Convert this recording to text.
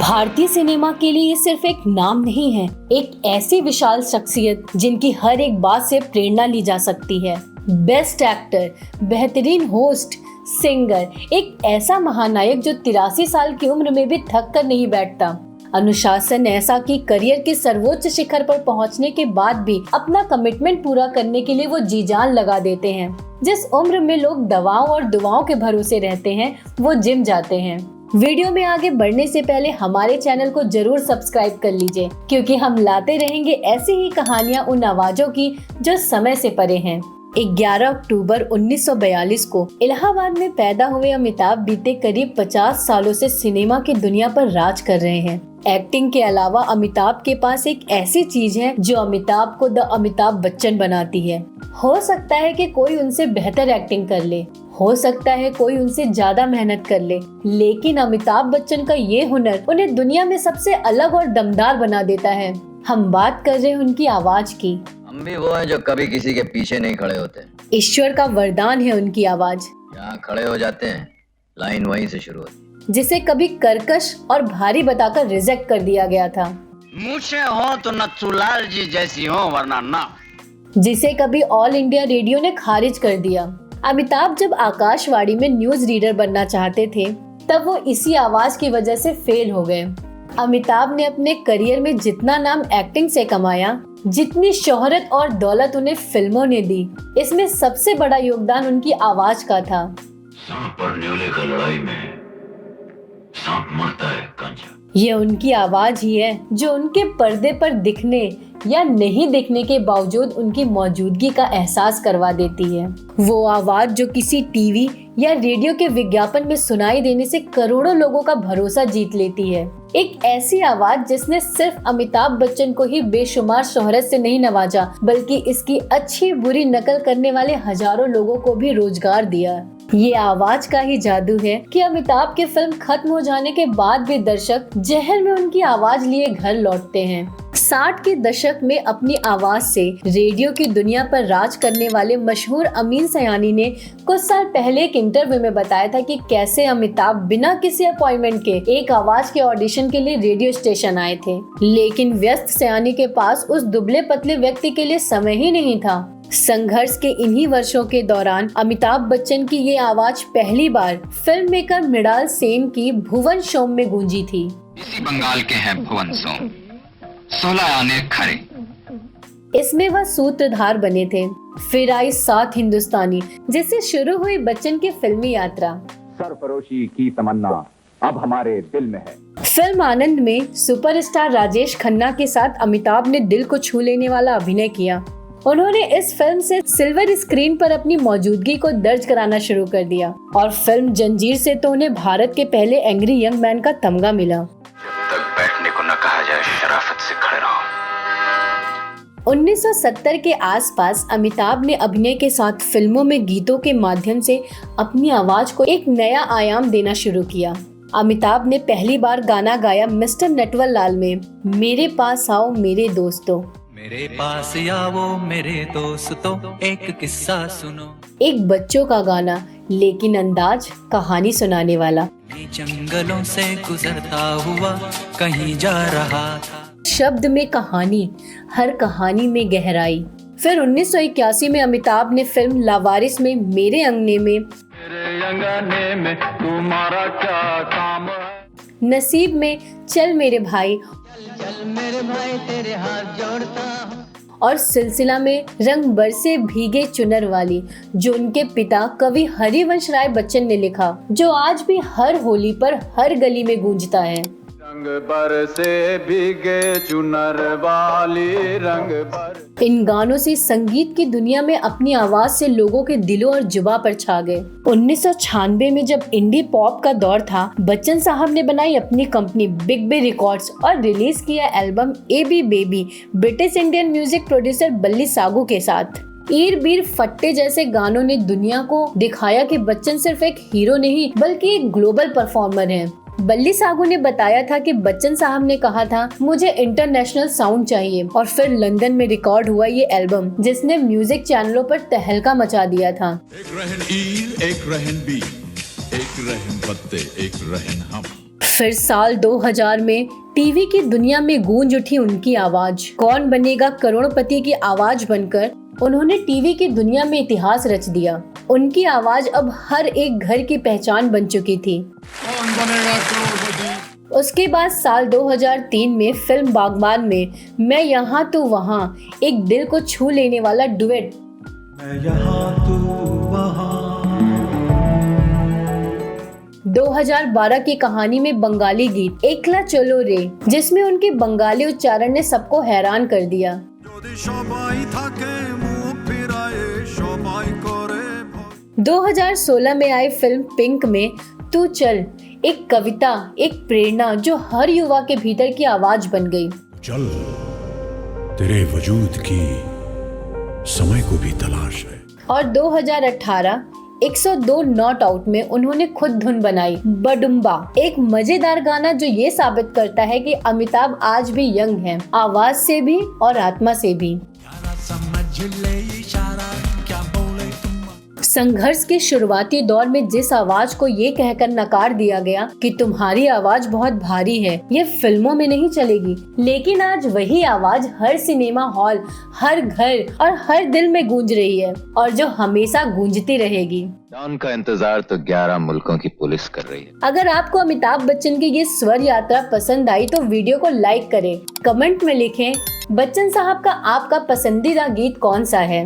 भारतीय सिनेमा के लिए ये सिर्फ एक नाम नहीं है, एक ऐसी विशाल शख्सियत जिनकी हर एक बात से प्रेरणा ली जा सकती है। बेस्ट एक्टर, बेहतरीन होस्ट, सिंगर, एक ऐसा महानायक जो 83 साल की उम्र में भी थक कर नहीं बैठता। अनुशासन ऐसा कि करियर के सर्वोच्च शिखर पर पहुंचने के बाद भी अपना कमिटमेंट पूरा करने के लिए वो जी जान लगा देते हैं। जिस उम्र में लोग दवाओं और दुआओं के भरोसे रहते हैं, वो जिम जाते हैं। वीडियो में आगे बढ़ने से पहले हमारे चैनल को जरूर सब्सक्राइब कर लीजिए, क्योंकि हम लाते रहेंगे ऐसी ही कहानियां उन आवाजों की जो समय से परे हैं। 11 अक्टूबर 1942 को इलाहाबाद में पैदा हुए अमिताभ बीते करीब 50 सालों से सिनेमा की दुनिया पर राज कर रहे हैं। एक्टिंग के अलावा अमिताभ के पास एक ऐसी चीज है जो अमिताभ को द अमिताभ बच्चन बनाती है। हो सकता है कि कोई उनसे बेहतर एक्टिंग कर ले, हो सकता है कोई उनसे ज्यादा मेहनत कर ले, लेकिन अमिताभ बच्चन का ये हुनर उन्हें दुनिया में सबसे अलग और दमदार बना देता है। हम बात कर रहे हैं उनकी आवाज की। हम भी वो हैं जो कभी किसी के पीछे नहीं खड़े होते। ईश्वर का वरदान है उनकी आवाज। यहाँ खड़े हो जाते हैं, लाइन वहीं से शुरू होती, जिसे कभी कर्कश और भारी बताकर रिजेक्ट कर दिया गया था। मुझसे हो तो नथुलाल जी जैसी हो, वरना ना। जिसे कभी ऑल इंडिया रेडियो ने खारिज कर दिया। अमिताभ जब आकाशवाणी में न्यूज रीडर बनना चाहते थे, तब वो इसी आवाज की वजह से फेल हो गए। अमिताभ ने अपने करियर में जितना नाम एक्टिंग से कमाया, जितनी शोहरत और दौलत उन्हें फिल्मों ने दी, इसमें सबसे बड़ा योगदान उनकी आवाज का था। सांप और न्योले का लड़ाई में सांप मरता है कांचा। ये उनकी आवाज ही है जो उनके पर्दे पर दिखने या नहीं दिखने के बावजूद उनकी मौजूदगी का एहसास करवा देती है। वो आवाज जो किसी टीवी या रेडियो के विज्ञापन में सुनाई देने से करोड़ों लोगों का भरोसा जीत लेती है। एक ऐसी आवाज जिसने सिर्फ अमिताभ बच्चन को ही बेशुमार शोहरत से नहीं नवाजा, बल्कि इसकी अच्छी बुरी नकल करने वाले हजारों लोगों को भी रोजगार दिया। ये आवाज का ही जादू है कि अमिताभ की फिल्म खत्म हो जाने के बाद भी दर्शक जहर में उनकी आवाज लिए घर लौटते हैं। 60 के दशक में अपनी आवाज से रेडियो की दुनिया पर राज करने वाले मशहूर अमीन सयानी ने कुछ साल पहले एक इंटरव्यू में बताया था कि कैसे अमिताभ बिना किसी अपॉइंटमेंट के एक आवाज के ऑडिशन के लिए रेडियो स्टेशन आए थे, लेकिन व्यस्त सयानी के पास उस दुबले पतले व्यक्ति के लिए समय ही नहीं था। संघर्ष के इन्हीं वर्षों के दौरान अमिताभ बच्चन की ये आवाज पहली बार फिल्म मेकर मृणाल सेन की भुवन शोम में गूंजी थी। इसी बंगाल के हैं भुवन सोम, 16 आने खरे। इसमें वह सूत्रधार बने थे। फिर आई 7 हिंदुस्तानी, जिससे शुरू हुई बच्चन की फिल्मी यात्रा। सरफरोशी की तमन्ना अब हमारे दिल में है। फिल्म आनंद में सुपरस्टार राजेश खन्ना के साथ अमिताभ ने दिल को छू लेने वाला अभिनय किया। उन्होंने इस फिल्म से सिल्वर स्क्रीन पर अपनी मौजूदगी को दर्ज कराना शुरू कर दिया और फिल्म जंजीर से तो उन्हें भारत के पहले एंग्री यंग मैन का तमगा मिला। जब तक बैठने को न कहा जाए, शराफत से खड़े रहो। 1970 के आसपास अमिताभ ने अभिनय के साथ फिल्मों में गीतों के माध्यम से अपनी आवाज को एक नया आयाम देना शुरू किया। अमिताभ ने पहली बार गाना गाया मिस्टर नटवर लाल में, मेरे पास आओ मेरे दोस्तों। मेरे पास आओ मेरे दोस्तों, एक किस्सा सुनो। एक बच्चों का गाना, लेकिन अंदाज कहानी सुनाने वाला। जंगलों से गुजरता हुआ कहीं जा रहा था। शब्द में कहानी, हर कहानी में गहराई। फिर 1981 में अमिताभ ने फिल्म लावारिस में मेरे अंगने में तुम्हारा क्या काम है, नसीब में चल मेरे भाई, चल मेरे भाई तेरे हाथ जोड़ता हूँ, और सिलसिला में रंग बरसे भीगे चुनर वाली, जो उनके पिता कवि हरिवंश राय बच्चन ने लिखा, जो आज भी हर होली पर हर गली में गूंजता है। रंग बरसे भीगे चुनर वाली, रंग बर। इन गानों से संगीत की दुनिया में अपनी आवाज से लोगों के दिलों और जुबां पर छा गए। 1996 में जब इंडी पॉप का दौर था, बच्चन साहब ने बनाई अपनी कंपनी बिग बी रिकॉर्ड्स और रिलीज किया album A B baby British Indian music producer Bally Sagoo के साथ। ईर बीर फट्टे जैसे गानों ने दुनिया को दिखाया कि बच्चन सिर्फ एक हीरो नहीं, बल्कि एक ग्लोबल परफॉर्मर हैं। बल्ली सागू ने बताया था कि बच्चन साहब ने कहा था, मुझे इंटरनेशनल साउंड चाहिए, और फिर लंदन में रिकॉर्ड हुआ ये एल्बम, जिसने म्यूजिक चैनलों पर तहलका मचा दिया था। एक रहन ईर, एक रहन बीर, एक रहन पत्ते, एक रहन हम। फिर साल 2000 में टीवी की दुनिया में गूंज उठी उनकी आवाज। कौन बनेगा करोड़पति की आवाज बनकर उन्होंने टीवी की दुनिया में इतिहास रच दिया। उनकी आवाज अब हर एक घर की पहचान बन चुकी थी। कौन बनेगा करोड़पति। उसके बाद साल 2003 में फिल्म बागबान में मैं यहाँ तू वहाँ, एक दिल को छू लेने वाला डुएट। मैं यहाँ तू वहाँ। 2012 की कहानी में बंगाली गीत एकला चलो रे, जिसमें उनके बंगाली उच्चारण ने सबको हैरान कर दिया। 2016 में आई फिल्म पिंक में तू चल, एक कविता, एक प्रेरणा जो हर युवा के भीतर की आवाज बन गई। चल, तेरे वजूद की समय को भी तलाश है। और 2018 102 नॉट आउट में उन्होंने खुद धुन बनाई बडुम्बा, एक मजेदार गाना जो ये साबित करता है कि अमिताभ आज भी यंग हैं, आवाज से भी और आत्मा से भी। संघर्ष के शुरुआती दौर में जिस आवाज को ये कहकर नकार दिया गया कि तुम्हारी आवाज बहुत भारी है, ये फिल्मों में नहीं चलेगी, लेकिन आज वही आवाज हर सिनेमा हॉल, हर घर और हर दिल में गूंज रही है और जो हमेशा गूंजती रहेगी। डॉन का इंतजार तो 11 मुल्कों की पुलिस कर रही है। अगर आपको अमिताभ बच्चन की ये स्वर यात्रा पसंद आई तो वीडियो को लाइक करें, कमेंट में लिखें बच्चन साहब का आपका पसंदीदा गीत कौन सा है।